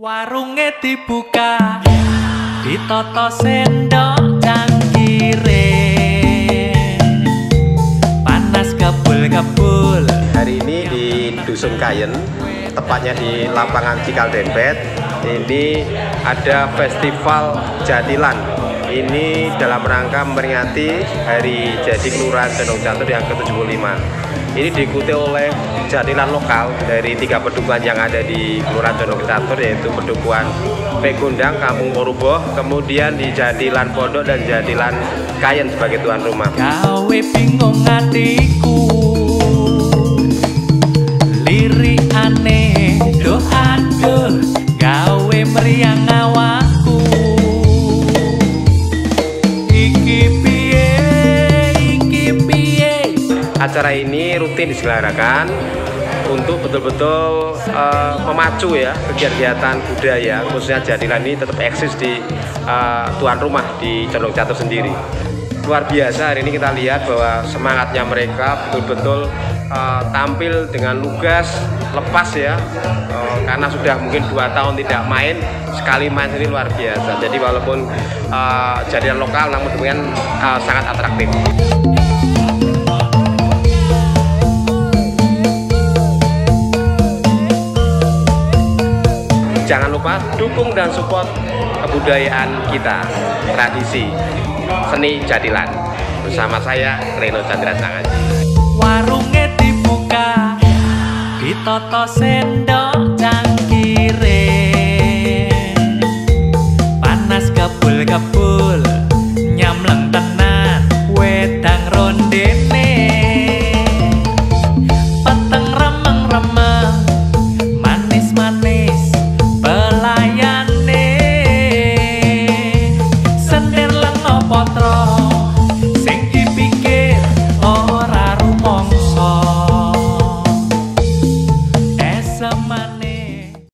Warunge dibuka, ditoto sendok cangkire, panas kebul-kebul. Hari ini di Dusun Kayen, tepatnya di lapangan Cikal Dempet, ini ada festival Jadilan. Ini dalam rangka memperingati Hari Jadi Kelurahan Condong Catur yang ke-75. Ini diikuti oleh jadilan lokal dari 3 pedukuhan yang ada di Kelurahan Condong Catur, yaitu pedukuhan Pegundang, Kampung Poruboh, kemudian di Jadilan Pondok dan Jadilan Kayen sebagai tuan rumah. Gawe bingung hatiku, lirik aneh, aduh, gawe meriang awakku. Acara ini rutin diselenggarakan untuk betul-betul memacu ya kegiatan budaya, khususnya Jadilan ini tetap eksis di tuan rumah di Condong Catur sendiri. Luar biasa, hari ini kita lihat bahwa semangatnya mereka betul-betul tampil dengan lugas, lepas ya, karena sudah mungkin 2 tahun tidak main, sekali main ini luar biasa. Jadi walaupun jadilan lokal namun dengan sangat atraktif. Jangan lupa dukung dan support kebudayaan kita, tradisi seni Jadilan. Bersama saya Reno Chandra Sangaji. Warunge dibuka, ditoto sendok